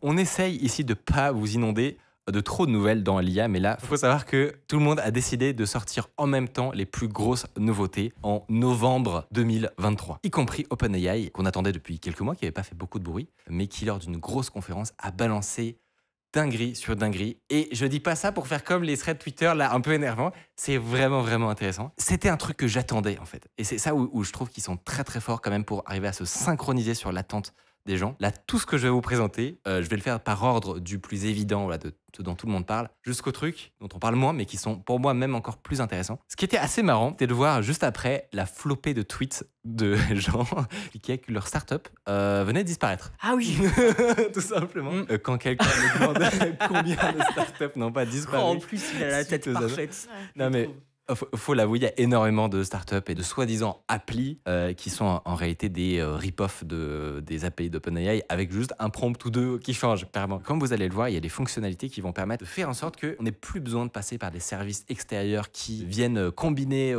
On essaye ici de pas vous inonder de trop de nouvelles dans l'IA, mais là, il faut savoir que tout le monde a décidé de sortir en même temps les plus grosses nouveautés en novembre 2023, y compris OpenAI, qu'on attendait depuis quelques mois, qui n'avait pas fait beaucoup de bruit, mais qui, lors d'une grosse conférence, a balancé dinguerie sur dinguerie. Et je dis pas ça pour faire comme les threads Twitter, là, un peu énervants. C'est vraiment, vraiment intéressant. C'était un truc que j'attendais, en fait. Et c'est ça où je trouve qu'ils sont très, très forts quand même pour arriver à se synchroniser sur l'attente des gens. Là, tout ce que je vais vous présenter, je vais le faire par ordre du plus évident, voilà, de ce dont tout le monde parle, jusqu'aux trucs dont on parle moins, mais qui sont pour moi même encore plus intéressants. Ce qui était assez marrant, c'était de voir juste après la flopée de tweets de gens qui disaient que leur startup venait de disparaître. Ah oui. Tout simplement. Quand quelqu'un me demande combien de startups n'ont pas disparu. En plus, il a la tête suite aux annonces. parfaite. Non mais faut l'avouer, il y a énormément de startups et de soi-disant applis qui sont en réalité des rip-off des API d'OpenAI avec juste un prompt ou deux qui change clairement. Comme vous allez le voir, il y a des fonctionnalités qui vont permettre de faire en sorte qu'on n'ait plus besoin de passer par des services extérieurs qui viennent combiner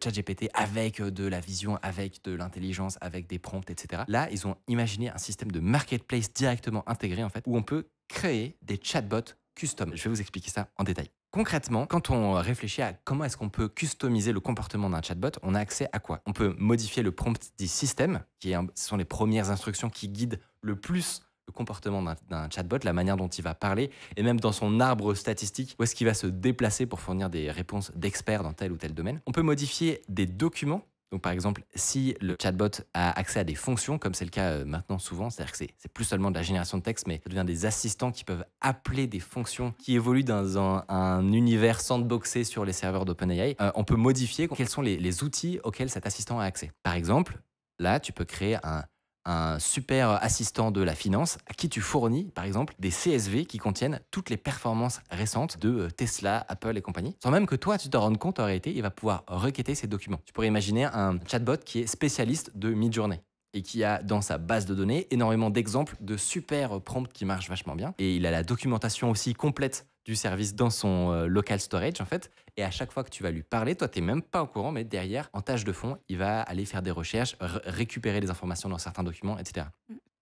ChatGPT avec de la vision, avec de l'intelligence, avec des prompts, etc. Là, ils ont imaginé un système de marketplace directement intégré en fait, où on peut créer des chatbots custom. Je vais vous expliquer ça en détail. Concrètement, quand on réfléchit à comment est-ce qu'on peut customiser le comportement d'un chatbot, on a accès à quoi? On peut modifier le prompt du système, ce sont les premières instructions qui guident le plus le comportement d'un chatbot, la manière dont il va parler, et même dans son arbre statistique, où est-ce qu'il va se déplacer pour fournir des réponses d'experts dans tel ou tel domaine. On peut modifier des documents. Donc, par exemple, si le chatbot a accès à des fonctions, comme c'est le cas maintenant souvent, c'est-à-dire que c'est plus seulement de la génération de texte, mais ça devient des assistants qui peuvent appeler des fonctions qui évoluent dans un univers sandboxé sur les serveurs d'OpenAI, on peut modifier quels sont les outils auxquels cet assistant a accès. Par exemple, là, tu peux créer un super assistant de la finance à qui tu fournis, par exemple, des CSV qui contiennent toutes les performances récentes de Tesla, Apple et compagnie. Sans même que toi, tu t'en rendes compte, en réalité, il va pouvoir requêter ces documents. Tu pourrais imaginer un chatbot qui est spécialiste de Midjourney et qui a dans sa base de données énormément d'exemples de super prompts qui marchent vachement bien. Et il a la documentation aussi complète du service dans son local storage, en fait. Et à chaque fois que tu vas lui parler, toi, tu n'es même pas au courant, mais derrière, en tâche de fond, il va aller faire des recherches, récupérer des informations dans certains documents, etc.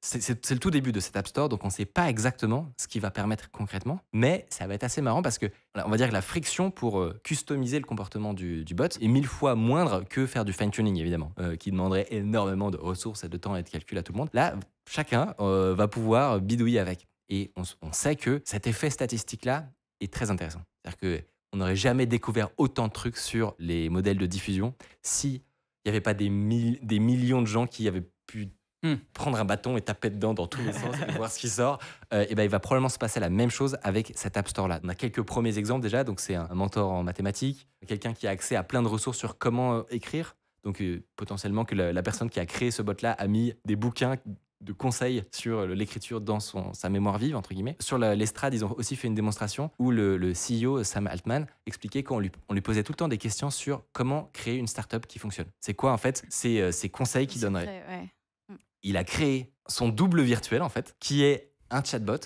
C'est le tout début de cet App Store, donc on ne sait pas exactement ce qu'il va permettre concrètement, mais ça va être assez marrant parce que, on va dire que la friction pour customiser le comportement du bot est 1000 fois moindre que faire du fine-tuning, évidemment, qui demanderait énormément de ressources et de temps et de calcul à tout le monde. Là, chacun va pouvoir bidouiller avec. Et on sait que cet effet statistique-là est très intéressant. C'est-à-dire qu'on n'aurait jamais découvert autant de trucs sur les modèles de diffusion s'il n'y avait pas des millions de gens qui avaient pu prendre un bâton et taper dedans dans tous les sens et voir ce qui sort. Et ben, il va probablement se passer la même chose avec cet App Store-là. On a quelques premiers exemples déjà. Donc, c'est un mentor en mathématiques, quelqu'un qui a accès à plein de ressources sur comment écrire. Donc, potentiellement que la personne qui a créé ce bot-là a mis des bouquins de conseils sur l'écriture dans sa mémoire vive, entre guillemets. Sur l'estrade, ils ont aussi fait une démonstration où le CEO, Sam Altman, expliquait qu'on lui posait tout le temps des questions sur comment créer une startup qui fonctionne. C'est quoi, en fait, ces conseils qu'il donnerait. Il a créé son double virtuel, en fait, qui est un chatbot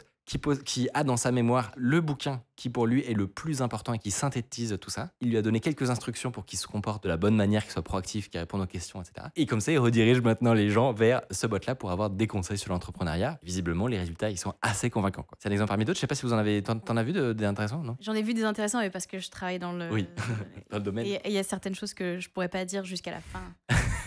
qui a dans sa mémoire le bouquin qui, pour lui, est le plus important et qui synthétise tout ça. Il lui a donné quelques instructions pour qu'il se comporte de la bonne manière, qu'il soit proactif, qu'il réponde aux questions, etc. Et comme ça, il redirige maintenant les gens vers ce bot-là pour avoir des conseils sur l'entrepreneuriat. Visiblement, les résultats, ils sont assez convaincants, quoi. C'est un exemple parmi d'autres. Je sais pas si vous en avez... T'en as vu des intéressants, non? J'en ai vu des intéressants, mais parce que je travaille dans le... Oui, dans le domaine. Et il y a certaines choses que je pourrais pas dire jusqu'à la fin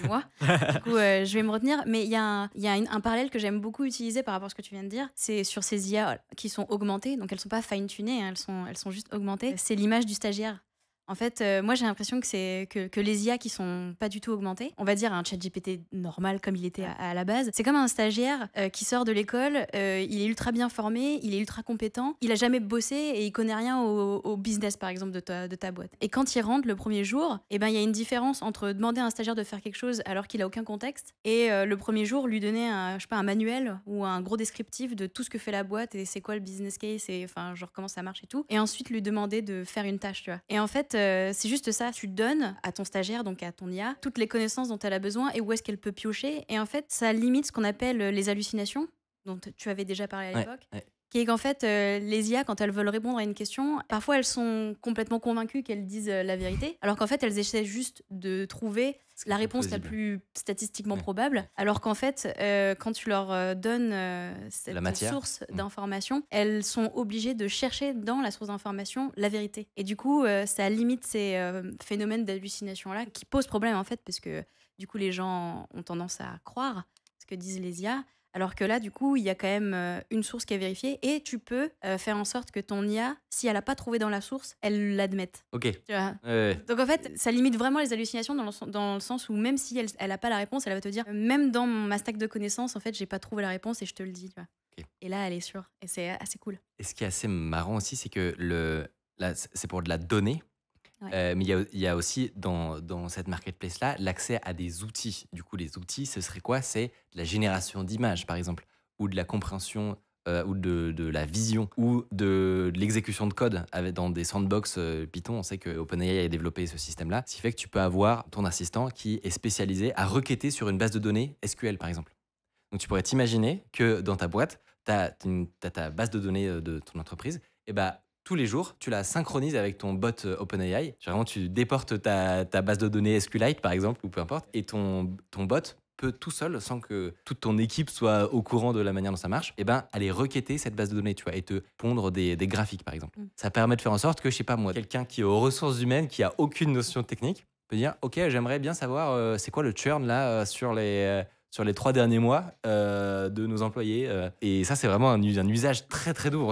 du mois. Du coup, je vais me retenir. Mais il y a un parallèle que j'aime beaucoup utiliser par rapport à ce que tu viens de dire. C'est sur ces IA qui sont augmentées. Donc, elles sont pas fine-tunées, hein, elles sont juste augmentées. C'est l'image du stagiaire. En fait, moi, j'ai l'impression que les IA qui sont pas du tout augmentées, on va dire un ChatGPT normal comme il était à la base, c'est comme un stagiaire qui sort de l'école, il est ultra bien formé, il est ultra compétent, il a jamais bossé et il connaît rien au business, par exemple, de ta boîte. Et quand il rentre le premier jour, eh ben, il y a une différence entre demander à un stagiaire de faire quelque chose alors qu'il a aucun contexte et le premier jour, lui donner un manuel ou un gros descriptif de tout ce que fait la boîte et c'est quoi le business case et enfin, genre comment ça marche et tout. Et ensuite, lui demander de faire une tâche, tu vois. Et en fait, c'est juste ça, tu donnes à ton stagiaire, donc à ton IA, toutes les connaissances dont elle a besoin et où est-ce qu'elle peut piocher. Et en fait, ça limite ce qu'on appelle les hallucinations, dont tu avais déjà parlé à l'époque. Ouais. qui est qu'en fait, les IA, quand elles veulent répondre à une question, parfois elles sont complètement convaincues qu'elles disent la vérité, alors qu'en fait, elles essaient juste de trouver C'est la réponse la plausible. plus statistiquement Ouais. probable, alors qu'en fait, quand tu leur donnes cette La matière. source d'information, elles sont obligées de chercher dans la source d'information la vérité. Et du coup, ça limite ces phénomènes d'hallucination-là qui posent problème, en fait, parce que du coup, les gens ont tendance à croire ce que disent les IA. Alors que là, du coup, il y a quand même une source qui est vérifiée et tu peux faire en sorte que ton IA, si elle n'a pas trouvé dans la source, elle l'admette. Ok. Tu vois. Ouais. Donc en fait, ça limite vraiment les hallucinations dans le sens où même si elle n'a pas la réponse, elle va te dire même dans ma stack de connaissances, en fait, j'ai pas trouvé la réponse et je te le dis. Tu vois. Ok. Et là, elle est sûre. Et c'est assez cool. Et ce qui est assez marrant aussi, c'est que là, c'est pour de la donnée. Ouais. Mais il y a aussi dans cette marketplace-là l'accès à des outils. Du coup, les outils, ce serait quoi? C'est de la génération d'images, par exemple, ou de la compréhension, ou de la vision, ou de l'exécution de code dans des sandbox Python. On sait que OpenAI a développé ce système-là, ce qui fait que tu peux avoir ton assistant qui est spécialisé à requêter sur une base de données SQL, par exemple. Donc, tu pourrais t'imaginer que dans ta boîte, tu as ta base de données de ton entreprise, et bah, tous les jours, tu la synchronises avec ton bot OpenAI. Vraiment, tu déportes ta base de données SQLite, par exemple, ou peu importe, et ton bot peut tout seul, sans que toute ton équipe soit au courant de la manière dont ça marche, et ben, aller requêter cette base de données, tu vois, et te pondre des graphiques, par exemple. Ça permet de faire en sorte que, je sais pas moi, quelqu'un qui est aux ressources humaines, qui a aucune notion technique, peut dire, ok, j'aimerais bien savoir c'est quoi le churn là sur les 3 derniers mois de nos employés. Et ça, c'est vraiment un usage très très doux.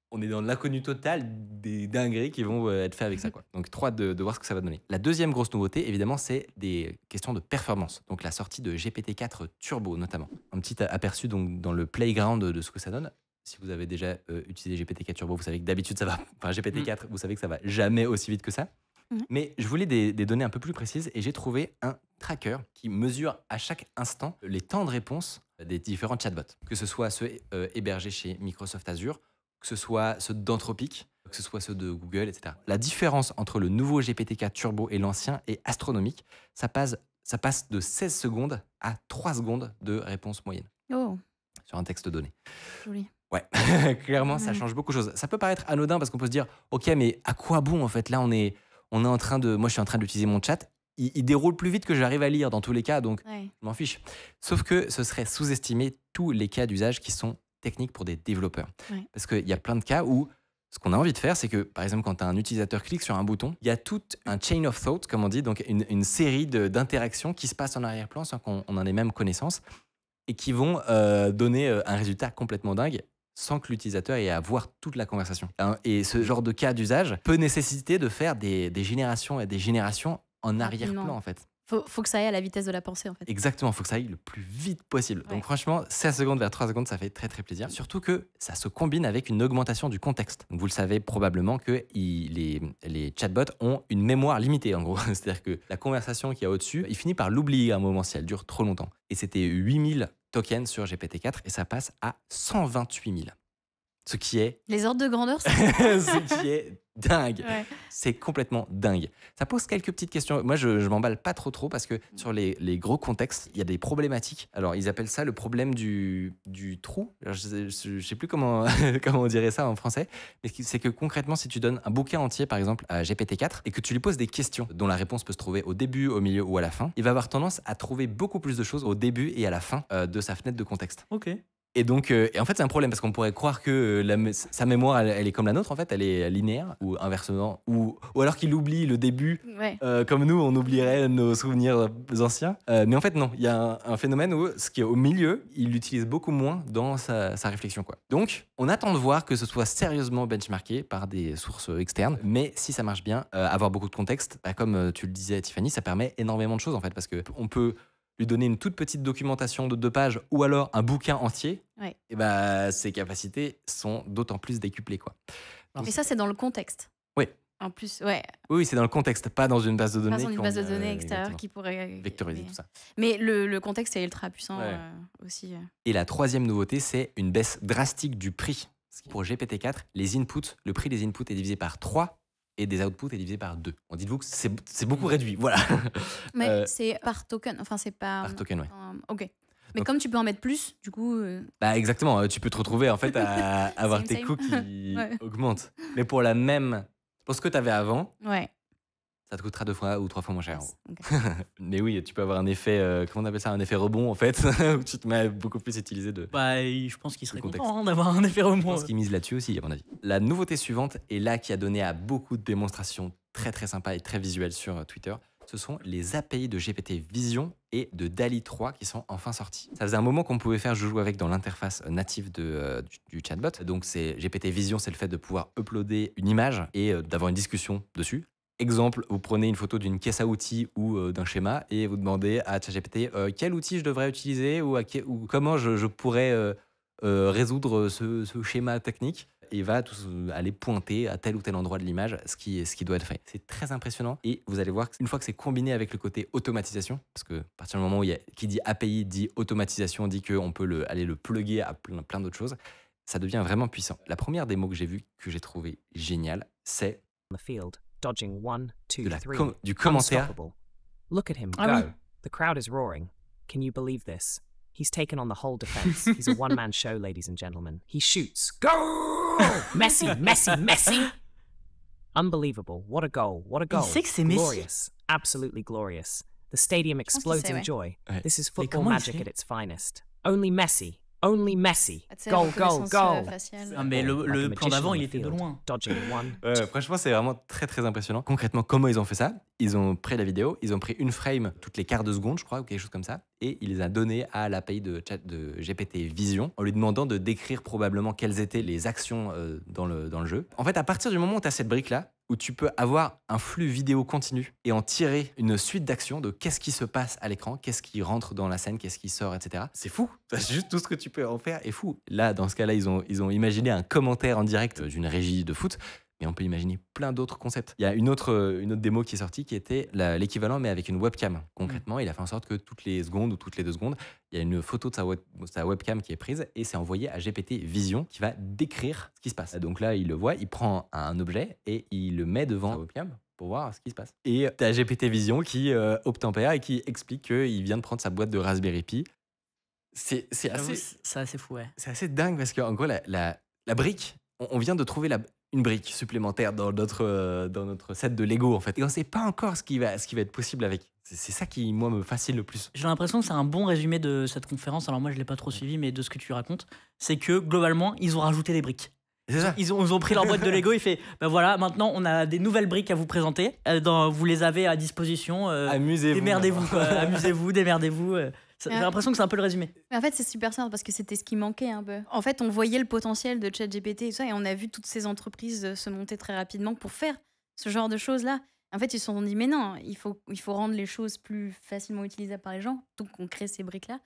On est dans l'inconnu total des dingueries qui vont être faites avec ça, quoi. Donc, trop hâte de voir ce que ça va donner. La deuxième grosse nouveauté, évidemment, c'est des questions de performance. Donc, la sortie de GPT-4 Turbo, notamment. Un petit aperçu donc, dans le playground de ce que ça donne. Si vous avez déjà utilisé GPT-4 Turbo, vous savez que d'habitude, ça va. Enfin, GPT-4, vous savez que ça va jamais aussi vite que ça. Mais je voulais des données un peu plus précises et j'ai trouvé un tracker qui mesure à chaque instant les temps de réponse des différents chatbots, que ce soit ceux hébergés chez Microsoft Azure, que ce soit ceux d'Anthropic, que ce soit ceux de Google, etc. La différence entre le nouveau GPT-4 Turbo et l'ancien est astronomique. Ça passe de 16 secondes à 3 secondes de réponse moyenne Oh, sur un texte donné. joli. Ouais, clairement, ça change beaucoup de choses. Ça peut paraître anodin parce qu'on peut se dire, ok, mais à quoi bon en fait? Là, moi, je suis en train d'utiliser mon chat. Il déroule plus vite que j'arrive à lire dans tous les cas, donc Ouais. je m'en fiche. Sauf que ce serait sous-estimer tous les cas d'usage qui sont techniques pour des développeurs. Ouais. Parce qu'il y a plein de cas où ce qu'on a envie de faire, c'est que, par exemple, quand un utilisateur clique sur un bouton, il y a tout un chain of thought, comme on dit, donc une série d'interactions qui se passent en arrière-plan sans qu'on en ait même connaissance et qui vont donner un résultat complètement dingue sans que l'utilisateur ait à voir toute la conversation. Et ce genre de cas d'usage peut nécessiter de faire des générations et des générations en arrière-plan, Rapidement. en fait. Faut que ça aille à la vitesse de la pensée, en fait. Exactement, il faut que ça aille le plus vite possible. Ouais. Donc franchement, 16 secondes vers 3 secondes, ça fait très très plaisir. Surtout que ça se combine avec une augmentation du contexte. Donc, vous le savez probablement que les chatbots ont une mémoire limitée, en gros. C'est-à-dire que la conversation qu'il y a au-dessus, il finit par l'oublier à un moment si elle dure trop longtemps. Et c'était 8000 tokens sur GPT-4 et ça passe à 128 000. Ce qui est Les ordres de grandeur, c'est... ce qui est dingue. Ouais. C'est complètement dingue. Ça pose quelques petites questions. Moi, je m'emballe pas trop parce que sur les gros contextes, il y a des problématiques. Alors, ils appellent ça le problème du trou. Alors, je sais plus comment, comment on dirait ça en français, mais c'est que concrètement, si tu donnes un bouquin entier, par exemple, à GPT-4 et que tu lui poses des questions dont la réponse peut se trouver au début, au milieu ou à la fin, il va avoir tendance à trouver beaucoup plus de choses au début et à la fin de sa fenêtre de contexte. Ok. Et donc, et en fait, c'est un problème parce qu'on pourrait croire que sa mémoire, elle est comme la nôtre, en fait, elle est linéaire ou inversement, ou alors qu'il oublie le début, Ouais. comme nous, on oublierait nos souvenirs anciens. Mais en fait, non, il y a un phénomène où ce qui est au milieu, il l'utilise beaucoup moins dans sa réflexion, quoi. Donc, on attend de voir que ce soit sérieusement benchmarké par des sources externes, mais si ça marche bien, avoir beaucoup de contexte, comme tu le disais, Tiffany, ça permet énormément de choses, en fait, parce qu'on peut lui donner une toute petite documentation de 2 pages ou alors un bouquin entier, Ouais. et bah, ses capacités sont d'autant plus décuplées, quoi. Et ça, c'est dans le contexte. Oui. En plus, ouais. Oui, c'est dans le contexte, pas dans une base de données. Pas dans une base de données extérieure extérieure qui pourrait... vectoriser mais- tout ça. Mais le contexte est ultra puissant Ouais. aussi. Et la troisième nouveauté, c'est une baisse drastique du prix. Pour GPT-4, les inputs, le prix des inputs est divisé par 3 et des outputs est divisé par 2. Bon, dites-vous que c'est beaucoup réduit, voilà. Mais Euh, c'est par token, enfin c'est pas... Par token, ouais. Ok. Mais Donc, comme tu peux en mettre plus, du coup. bah exactement, tu peux te retrouver en fait à avoir Same, tes same. coûts qui Ouais. augmentent. Mais pour ce que tu avais avant, Ouais. ça te coûtera 2 fois ou 3 fois moins cher. Yes. Ok. Mais oui, tu peux avoir un effet, comment on appelle ça, un effet rebond en fait, où tu te mets à beaucoup plus utiliser de. Bah, je pense qu'il serait contexte. content d'avoir un effet Je rebond. pense qu'ils misent là-dessus aussi, à mon avis. La nouveauté suivante, et là qui a donné à beaucoup de démonstrations très très sympas et très visuelles sur Twitter, ce sont les API de GPT Vision et de DALL-E 3 qui sont enfin sortis. Ça faisait un moment qu'on pouvait faire joujou avec dans l'interface native du chatbot. Donc c'est GPT Vision, c'est le fait de pouvoir uploader une image et d'avoir une discussion dessus. Exemple, vous prenez une photo d'une caisse à outils ou d'un schéma et vous demandez à ChatGPT quel outil je devrais utiliser ou comment je pourrais résoudre ce schéma technique. Et il va aller pointer à tel ou tel endroit de l'image ce qui doit être fait. C'est très impressionnant et vous allez voir qu'une fois que c'est combiné avec le côté automatisation, parce que à partir du moment où qui dit API dit automatisation, dit qu'on peut aller le plugger à plein d'autres choses, ça devient vraiment puissant. La première démo que j'ai vue, que j'ai trouvé géniale, c'est On the field, dodging 1, 2, de 3. du commentaire. Unstoppable. Look at him Ah go. oui. The crowd is roaring. Can you believe this? He's taken on the whole defense. He's a one-man show, ladies and gentlemen. He shoots. Go! Messi, Messi, Messi! Unbelievable. What a goal. What a Il goal. sait que c'est Messi. Glorious. Absolutely glorious. The stadium pense qu'il explodes sait, in ouais. joy. Ouais. This is Mais football comment il magic sait at its finest. Only Messi. Only Messi. Ah, tu sais, Goal, goal, reconnaissance, goal. faciale. Ah, mais le Like a plan magician d'avant, on il the était de field, loin. Dodging 1, Franchement, c'est vraiment très très impressionnant. Concrètement, comment ils ont fait ça? Ils ont pris la vidéo, ils ont pris une frame toutes les quarts de seconde, je crois, ou quelque chose comme ça, et il les a donnés à l'API de GPT Vision en lui demandant de décrire probablement quelles étaient les actions dans le jeu. En fait, à partir du moment où tu as cette brique-là, où tu peux avoir un flux vidéo continu et en tirer une suite d'actions de qu'est-ce qui se passe à l'écran, qu'est-ce qui rentre dans la scène, qu'est-ce qui sort, etc. C'est fou. C'est juste tout ce que tu peux en faire est fou. Là, dans ce cas-là, ils ont imaginé un commentaire en direct d'une régie de foot. Mais on peut imaginer plein d'autres concepts. Il y a une autre démo qui est sortie qui était l'équivalent, mais avec une webcam. Concrètement, il a fait en sorte que toutes les secondes ou toutes les 2 secondes, il y a une photo de sa webcam qui est prise et c'est envoyé à GPT Vision qui va décrire ce qui se passe. Donc là, il le voit, il prend un objet et il le met devant sa webcam pour voir ce qui se passe. Et tu as GPT Vision qui obtempère et qui explique qu'il vient de prendre sa boîte de Raspberry Pi. C'est J'avoue, assez, c'est assez fou, ouais. c'est assez dingue parce qu'en gros, la brique, on vient de trouver une brique supplémentaire dans notre set de Lego en fait. Et on ne sait pas encore ce qui va être possible avec. C'est ça qui, moi, me fascine le plus. J'ai l'impression que c'est un bon résumé de cette conférence. Alors moi, je l'ai pas trop suivi, mais de ce que tu racontes, c'est que globalement, ils ont rajouté des briques. C'est ça. Ils ont pris leur boîte de Lego et fait, ben voilà, maintenant on a des nouvelles briques à vous présenter. Vous les avez à disposition. Amusez-vous. Démerdez-vous, quoi. Amusez-vous, démerdez-vous. J'ai l'impression que c'est un peu le résumé. Mais en fait, c'est super simple parce que c'était ce qui manquait un peu. En fait, on voyait le potentiel de ChatGPT et tout ça, et on a vu toutes ces entreprises se monter très rapidement pour faire ce genre de choses-là. En fait, ils se sont dit, mais non, il faut rendre les choses plus facilement utilisables par les gens, donc on crée ces briques-là.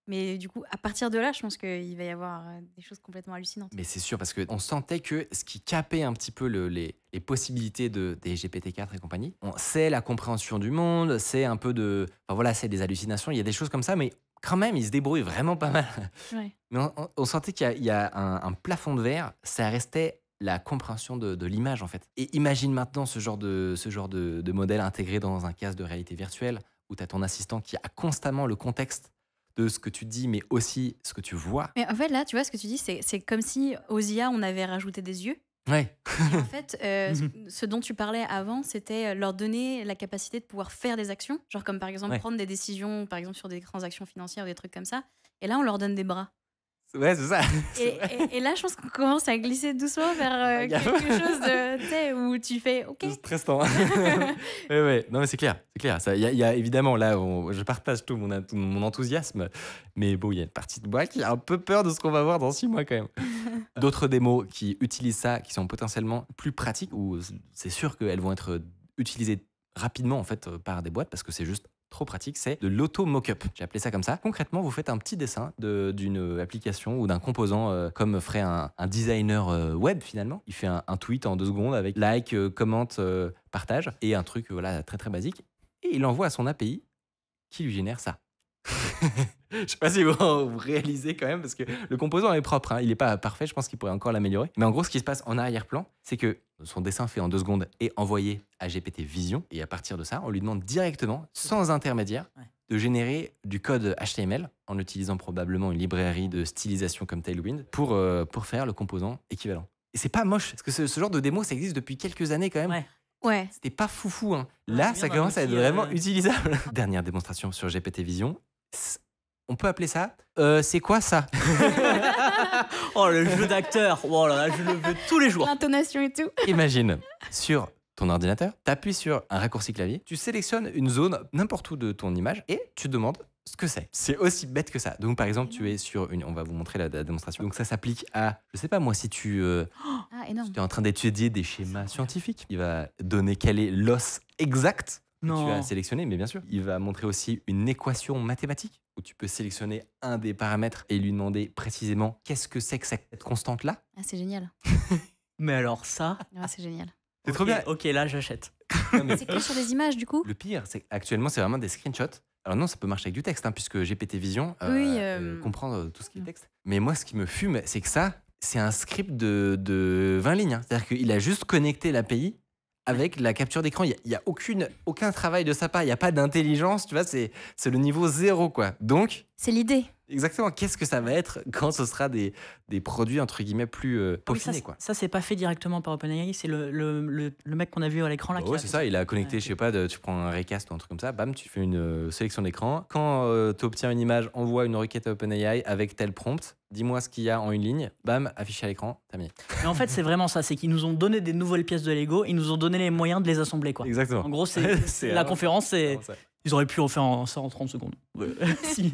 Mais du coup, à partir de là, je pense qu'il va y avoir des choses complètement hallucinantes. Mais c'est sûr, parce qu'on sentait que ce qui capait un petit peu les possibilités des GPT-4 et compagnie, c'est la compréhension du monde, c'est un peu enfin voilà, c'est des hallucinations, il y a des choses comme ça, mais quand même, ils se débrouillent vraiment pas mal. Ouais. Mais on sentait qu'il y a un plafond de verre, ça restait la compréhension de l'image en fait. Et imagine maintenant ce genre de modèle intégré dans un casque de réalité virtuelle, où tu as ton assistant qui a constamment le contexte de ce que tu dis, mais aussi ce que tu vois. Mais en fait, là, tu vois, ce que tu dis, c'est comme si aux IA, on avait rajouté des yeux. Ouais. Et en fait, ce dont tu parlais avant, c'était leur donner la capacité de pouvoir faire des actions, genre comme par exemple Ouais. prendre des décisions, par exemple sur des transactions financières ou des trucs comme ça. Et là, on leur donne des bras. Ouais, c'est ça. C'est vrai. Et là, je pense qu'on commence à glisser doucement vers quelque chose de, tu sais, où tu fais OK. C'est stressant. Ouais. Non, mais c'est clair. Ça, il y a évidemment, là, je partage tout mon enthousiasme. Mais bon, il y a une partie de moi qui a un peu peur de ce qu'on va voir dans 6 mois quand même. D'autres démos qui utilisent ça, qui sont potentiellement plus pratiques, où c'est sûr qu'elles vont être utilisées rapidement en fait par des boîtes parce que c'est juste trop pratique, c'est de l'auto-mock-up. J'ai appelé ça comme ça. Concrètement, vous faites un petit dessin d'une application ou d'un composant comme ferait un designer web finalement. Il fait un tweet en 2 secondes avec like, commente, partage et un truc voilà, très très basique. Et il envoie à son API qui lui génère ça. Je sais pas si vous réalisez quand même parce que le composant est propre, hein. Il est pas parfait, je pense qu'il pourrait encore l'améliorer. Mais en gros, ce qui se passe en arrière-plan, c'est que son dessin fait en 2 secondes est envoyé à GPT Vision et à partir de ça, on lui demande directement, sans intermédiaire, Ouais. de générer du code HTML en utilisant probablement une librairie de stylisation comme Tailwind pour faire le composant équivalent. Et c'est pas moche, parce que ce genre de démo, ça existe depuis quelques années quand même. Ouais. Ouais. C'était pas foufou. Hein. Ouais, Là, c'est ça bien d'un commence à être outil, vraiment utilisable. Dernière démonstration sur GPT Vision. On peut appeler ça c'est quoi ça? Oh, le jeu d'acteur. Oh là là, je le veux tous les jours. L'intonation et tout. Imagine, sur ton ordinateur, tu appuies sur un raccourci clavier, tu sélectionnes une zone n'importe où de ton image et tu demandes ce que c'est. C'est aussi bête que ça. Donc par exemple, tu es sur une... On va vous montrer la démonstration. Donc ça s'applique à... Je sais pas moi, si tu Ah, énorme. es en train d'étudier des schémas scientifiques, il va donner quel est l'os exact que tu Non. as sélectionné, mais bien sûr. Il va montrer aussi une équation mathématique où tu peux sélectionner un des paramètres et lui demander précisément qu'est-ce que c'est que cette constante-là. Ah, c'est génial. Mais alors ça. Ah, c'est génial. C'est trop bien. Ok, là j'achète. Non, mais C'est que sur des images, du coup. le pire, c'est qu'actuellement, c'est vraiment des screenshots. Alors non, ça peut marcher avec du texte, hein, puisque GPT Vision Oui, comprend tout ce qui est texte. Mais moi, ce qui me fume, c'est que ça, c'est un script de 20 lignes. Hein. C'est-à-dire qu'il a juste connecté l'API avec la capture d'écran. Il n'y a aucun travail de sa part. Il n'y a pas d'intelligence, tu vois. C'est le niveau 0, quoi. Donc, C'est l'idée. exactement, qu'est-ce que ça va être quand ce sera des produits, entre guillemets, plus Oui, peaufinés, quoi. ça c'est pas fait directement par OpenAI, c'est le mec qu'on a vu à l'écran là. Bah qui ouais, a c'est fait ça, il a connecté, Ouais, je sais pas, tu prends un Raycast ou un truc comme ça, bam, tu fais une sélection d'écran. Quand tu obtiens une image, envoie une requête à OpenAI avec tel prompt, dis-moi ce qu'il y a en une ligne, bam, affiché à l'écran, terminé. Mais en fait, c'est vraiment ça, c'est qu'ils nous ont donné des nouvelles pièces de Lego, ils nous ont donné les moyens de les assembler quoi. Exactement. En gros, c'est la vraiment- conférence, c'est vraiment ça. ils auraient pu refaire ça en 30 secondes. Ouais. Si.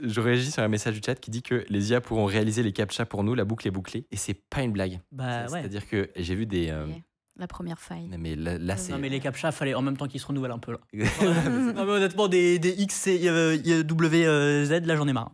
Je réagis sur un message du chat qui dit que les IA pourront réaliser les captchas pour nous, la boucle est bouclée. Et c'est pas une blague. Bah ouais. C'est-à-dire que j'ai vu des. Ok. La première faille. Non, mais là, c'est. Non mais les captcha, fallait en même temps qu'ils se renouvellent un peu là. J'ai Non mais honnêtement, des X et W, Z, là j'en ai marre.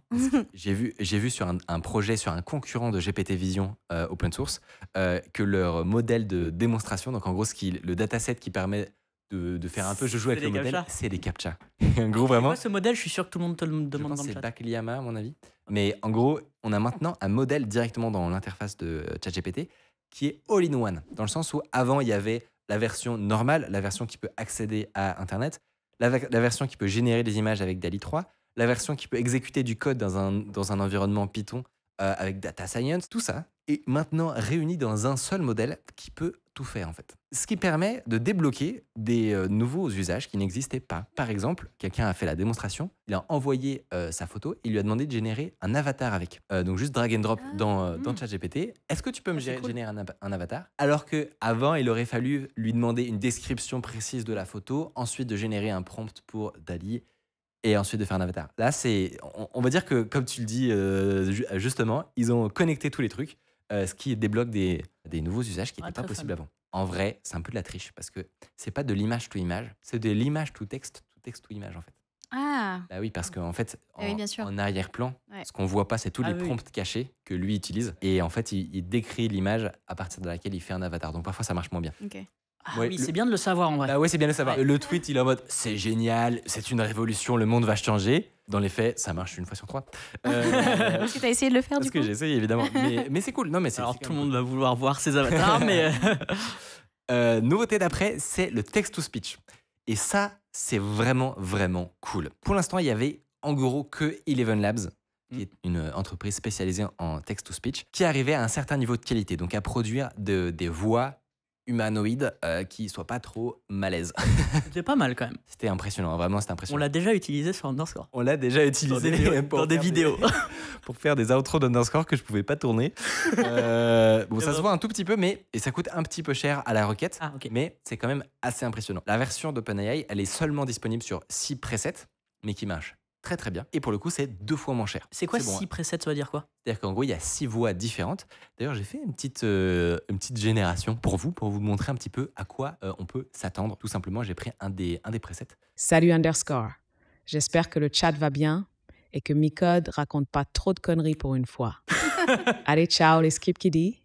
vu sur un projet, sur un concurrent de GPT Vision open source, que leur modèle de démonstration, donc en gros, le dataset qui permet de faire un peu je joue avec C'est le des modèle, captchas. c'est des captchas. En gros, vraiment. Moi, ce modèle, je suis sûr que tout le monde te le Je demande pense dans que le c'est chat. Bakliyama, à mon avis. Mais en gros, on a maintenant un modèle directement dans l'interface de ChatGPT qui est all-in-one. Dans le sens où avant, il y avait la version normale, la version qui peut accéder à Internet, la version qui peut générer des images avec DALL-E 3, la version qui peut exécuter du code dans un environnement Python avec Data Science, tout ça est maintenant réuni dans un seul modèle qui peut tout faire en fait. Ce qui permet de débloquer des nouveaux usages qui n'existaient pas. Par exemple, quelqu'un a fait la démonstration, il a envoyé sa photo, il lui a demandé de générer un avatar avec. Donc juste drag and drop dans ChatGPT. Est-ce que tu peux me c'est cool. générer un avatar? Alors qu'avant, il aurait fallu lui demander une description précise de la photo, ensuite de générer un prompt pour DALL-E et ensuite de faire un avatar. Là, on va dire que, comme tu le dis justement, ils ont connecté tous les trucs, ce qui débloque des nouveaux usages qui Ouais, n'étaient pas très possibles fun. avant. En vrai, c'est un peu de la triche parce que c'est pas de l'image to image, c'est de l'image to texte to image en fait. Ah, Bah oui, parce qu'en fait, Ah oui, bien sûr. en arrière-plan, Ouais. ce qu'on voit pas, c'est tous Ah les oui. prompts cachés que lui utilise. Et en fait, il décrit l'image à partir de laquelle il fait un avatar. Donc parfois, ça marche moins bien. ok. Ah Ouais, oui, le- c'est bien de le savoir en vrai. Ah ouais, c'est bien de le savoir. Ouais. Le tweet, il est en mode c'est génial, c'est une révolution, le monde va changer. Dans les faits, ça marche une fois sur trois. Est-ce que t'as essayé de le faire parce du que coup? j'ai essayé évidemment. Mais c'est cool. Non, mais c'est Alors c'est tout quand le même monde va vouloir voir ses avatars, mais nouveauté d'après, c'est le text-to-speech. Et ça, c'est vraiment, vraiment cool. Pour l'instant, il y avait en gros que Eleven Labs, qui est une entreprise spécialisée en text-to-speech, qui arrivait à un certain niveau de qualité, donc à produire des voix humanoïdes qui soient pas trop malaises. c'est pas mal quand même. C'était impressionnant, vraiment, c'était On impressionnant. l'a déjà utilisé sur Underscore. On l'a déjà utilisé Dans des vidéos. pour faire des outros d'Underscore que je pouvais pas tourner. Bon, ça se voit un tout petit peu, et ça coûte un petit peu cher à la requête, Ah ok. mais c'est quand même assez impressionnant. La version d'OpenAI, elle est seulement disponible sur 6 presets, mais qui marche très très bien. Et pour le coup, c'est 2 fois moins cher. C'est quoi bon, 6 presets, ça veut dire quoi? C'est-à-dire qu'en gros, il y a 6 voix différentes. D'ailleurs, j'ai fait une petite génération pour vous montrer un petit peu à quoi on peut s'attendre. Tout simplement, j'ai pris un des presets. Salut Underscore. J'espère que le chat va bien et que Micode raconte pas trop de conneries pour une fois. Allez, ciao les skip kiddies.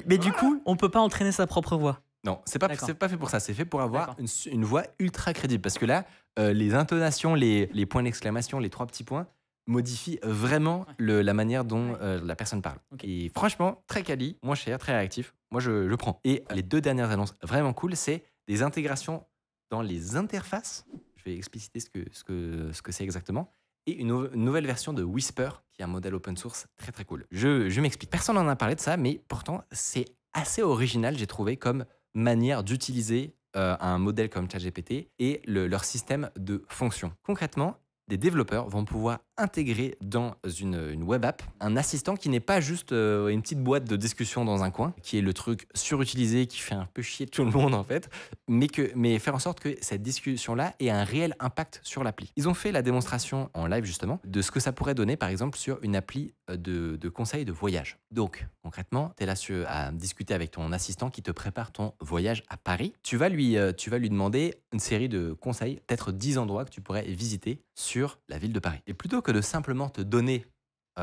Mais du coup, on peut pas entraîner sa propre voix. Non, c'est D'accord. pas fait pour ça. C'est fait pour avoir D'accord. une voix ultra crédible. Parce que là, les intonations, les points d'exclamation, les 3 petits points modifient vraiment la manière dont la personne parle. Ok. Et franchement, très quali, moins cher, très réactif. Moi, je prends. Et les 2 dernières annonces vraiment cool, c'est des intégrations dans les interfaces. Je vais expliciter ce que c'est exactement. Et une nouvelle version de Whisper, qui est un modèle open source très très cool. Je m'explique. Personne n'en a parlé de ça, mais pourtant, c'est assez original, j'ai trouvé, comme manière d'utiliser un modèle comme ChatGPT et leur système de fonctions. Concrètement, des développeurs vont pouvoir intégrer dans une web app un assistant qui n'est pas juste une petite boîte de discussion dans un coin, qui est le truc surutilisé, qui fait un peu chier tout le monde en fait, mais faire en sorte que cette discussion-là ait un réel impact sur l'appli. Ils ont fait la démonstration en live justement de ce que ça pourrait donner par exemple sur une appli de conseils de voyage. Donc concrètement, tu es là à discuter avec ton assistant qui te prépare ton voyage à Paris. Tu vas lui demander une série de conseils, peut-être 10 endroits que tu pourrais visiter sur la ville de Paris. Et plutôt que de simplement te donner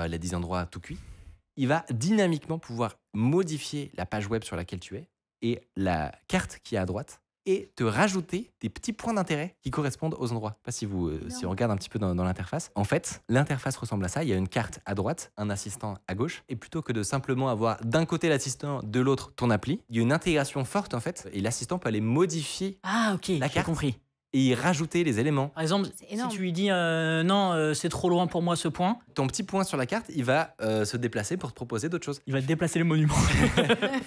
les 10 endroits tout cuits, il va dynamiquement pouvoir modifier la page web sur laquelle tu es et la carte qui est à droite et te rajouter des petits points d'intérêt qui correspondent aux endroits. Je sais pas si on regarde un petit peu dans l'interface. En fait, l'interface ressemble à ça. Il y a une carte à droite, un assistant à gauche. Et plutôt que de simplement avoir d'un côté l'assistant, de l'autre ton appli, il y a une intégration forte en fait. Et l'assistant peut aller modifier Ah, ok, la j'ai carte compris. et y rajouter les éléments. Par exemple, C'est si énorme. tu lui dis non, c'est trop loin pour moi ce point, Ton petit point sur la carte, il va se déplacer pour te proposer d'autres choses. il va déplacer le monument.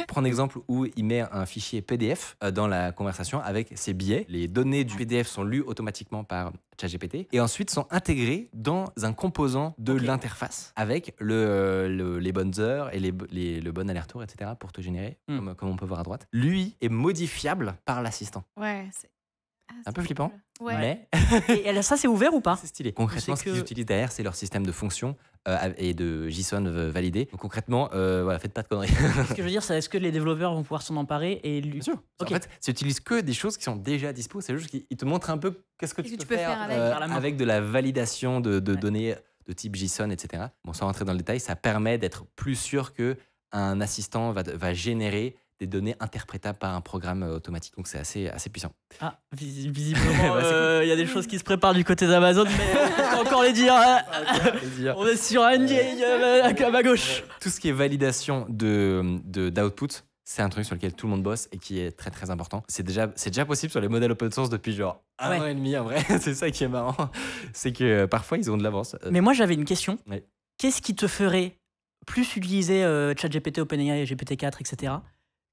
Prends un exemple où il met un fichier PDF dans la conversation avec ses billets. Les données du PDF sont lues automatiquement par ChatGPT et ensuite sont intégrées dans un composant de l'interface avec les bonnes heures et le bon aller-retour, etc. pour te générer, comme on peut voir à droite. Lui est modifiable par l'assistant. Ouais, c'est Un peu flippant, cool. Ouais. mais Et ça, c'est ouvert ou pas? c'est stylé. Concrètement, C'est ce qu'ils utilisent derrière, c'est leur système de fonctions et de JSON validé. Donc concrètement, voilà, faites pas de conneries. Ce que je veux dire, c'est est-ce que les développeurs vont pouvoir s'en emparer et lui... Bien sûr. Ok. En fait, ça utilise que des choses qui sont déjà dispo. C'est juste qu'ils te montrent un peu qu'est-ce que tu peux faire avec. Par la main. avec de la validation de données de type JSON, etc. Bon, sans rentrer dans le détail, ça permet d'être plus sûr que un assistant va générer des données interprétables par un programme automatique. Donc c'est assez puissant. Ah, visiblement, Bah, c'est il y a des choses qui se préparent du côté d'Amazon, mais on peut encore les dire. On est sur un à ma gauche. Tout ce qui est validation d'output, c'est un truc sur lequel tout le monde bosse et qui est très très important. C'est déjà possible sur les modèles open source depuis genre un an et demi en vrai. C'est ça qui est marrant. C'est que parfois ils ont de l'avance. Mais moi, j'avais une question. Ouais. Qu'est-ce qui te ferait plus utiliser ChatGPT, OpenAI, GPT-4, etc.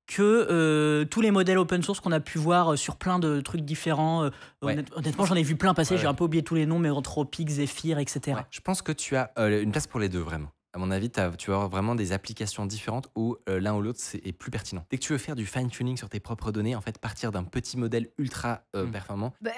que tous les modèles open source qu'on a pu voir sur plein de trucs différents. Honnêtement, j'en ai vu plein passer. Ouais. J'ai un peu oublié tous les noms, mais Anthropic, Zephyr, etc. Ouais, je pense que tu as une place pour les deux vraiment. À mon avis, tu vas avoir vraiment des applications différentes où l'un ou l'autre est plus pertinent. Dès que tu veux faire du fine-tuning sur tes propres données, en fait, partir d'un petit modèle ultra performant, Bah,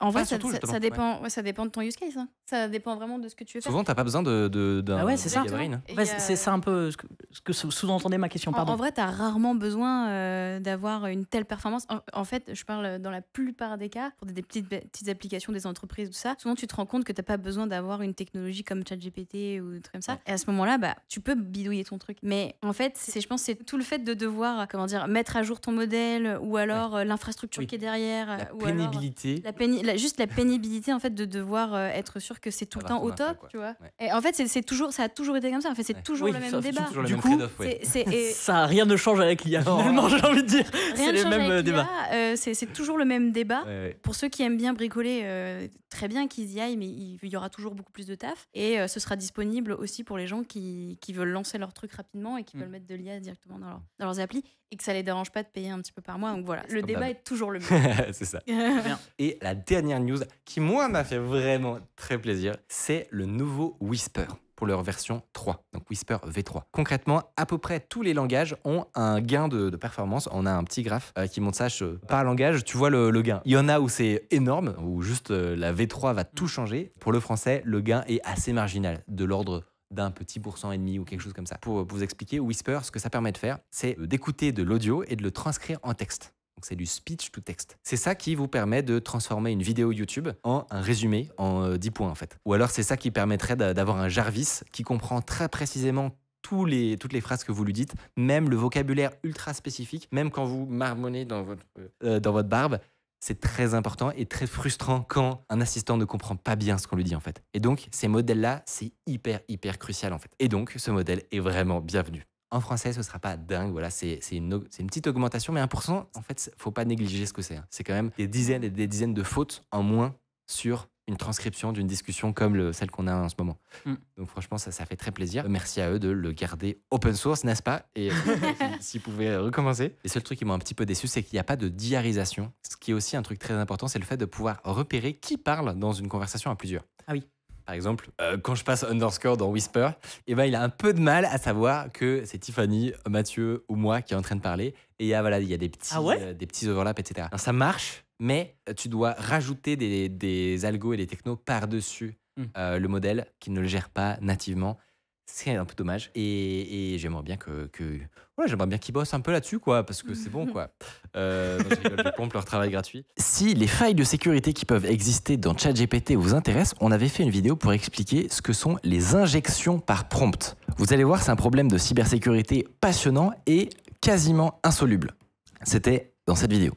en vrai, surtout, ça justement, dépend, ça dépend de ton use case. Hein. Ça dépend vraiment de ce que tu veux faire. souvent, tu n'as pas besoin d'un Ah ouais, c'est ça. Gabriel. Et En fait, il y a- c'est ça un peu ce que sous-entendait ma question. Pardon. En vrai, tu as rarement besoin d'avoir une telle performance. En fait, je parle dans la plupart des cas, pour des petites applications des entreprises, tout ça, souvent tu te rends compte que tu n'as pas besoin d'avoir une technologie comme ChatGPT ou des trucs comme ça. Ouais. Et à ce moment-là, bah, tu peux bidouiller ton truc. Mais en fait, je pense que c'est tout le fait de devoir mettre à jour ton modèle ou alors l'infrastructure Oui. qui est derrière. La ou alors, pénibilité. juste la pénibilité en fait de devoir être sûr que c'est tout le Avoir temps au ton info, top, quoi. tu vois. Ouais. Et en fait, ça a toujours été comme ça. En fait, c'est Ouais. toujours Oui, le même ça, débat. Toujours le Du même coup, trade-off, ouais. C'est Rien ne change avec l'IA. Finalement, j'ai envie de dire. rien C'est ne les change mêmes avec débats. l'IA, c'est toujours le même débat. Ouais, ouais. Pour ceux qui aiment bien bricoler, très bien qu'ils y aillent, mais il y aura toujours beaucoup plus de taf. Et ce sera disponible aussi pour les gens qui veulent lancer leur truc rapidement et qui veulent mettre de l'IA directement dans leurs applis et que ça les dérange pas de payer un petit peu par mois. Donc voilà, le comme débat d'hab. est toujours le même. C'est ça. Bien. Et la dernière news qui, moi, m'a fait vraiment très plaisir, c'est le nouveau Whisper pour leur version 3, donc Whisper V3. Concrètement, à peu près tous les langages ont un gain de performance. On a un petit graphe qui montre ça par langage, tu vois le gain. Il y en a où c'est énorme, où juste la V3 va tout changer. Pour le français, le gain est assez marginal, de l'ordre d'un petit %1,5 ou quelque chose comme ça. Pour vous expliquer, Whisper, ce que ça permet de faire, c'est d'écouter de l'audio et de le transcrire en texte. Donc c'est du speech to text. C'est ça qui vous permet de transformer une vidéo YouTube en un résumé en 10 points en fait. Ou alors c'est ça qui permettrait d'avoir un Jarvis qui comprend très précisément toutes les phrases que vous lui dites, même le vocabulaire ultra spécifique, même quand vous marmonnez dans votre barbe. C'est très important et très frustrant quand un assistant ne comprend pas bien ce qu'on lui dit en fait. Et donc ces modèles-là, c'est hyper crucial en fait. Et donc ce modèle est vraiment bienvenu. En français, ce sera pas dingue, voilà, c'est une petite augmentation, mais 1%, en fait, faut pas négliger ce que c'est. Hein. C'est quand même des dizaines et des dizaines de fautes en moins sur une transcription d'une discussion comme celle qu'on a en ce moment. Donc franchement, ça fait très plaisir. Merci à eux de le garder open source, n'est-ce pas? Et s'ils pouvaient recommencer. Les seuls trucs qui m'ont un petit peu déçu, c'est qu'il n'y a pas de diarisation. Ce qui est aussi un truc très important, c'est le fait de pouvoir repérer qui parle dans une conversation à plusieurs. Ah oui. Par exemple, quand je passe underscore dans Whisper, il a un peu de mal à savoir que c'est Tiffany, Mathieu ou moi qui est en train de parler. Et il y a des petits overlaps, etc. Alors, ça marche, mais tu dois rajouter des algos et des technos par-dessus le modèle qui ne le gère pas nativement. C'est un peu dommage. Et j'aimerais bien j'aimerais bien qu'ils bossent un peu là-dessus, quoi, parce que c'est bon, quoi. Non, je rigole, je pompe leur travail gratuit. Si les failles de sécurité qui peuvent exister dans ChatGPT vous intéressent, on avait fait une vidéo pour expliquer ce que sont les injections par prompt. Vous allez voir, c'est un problème de cybersécurité passionnant et quasiment insoluble. C'était dans cette vidéo.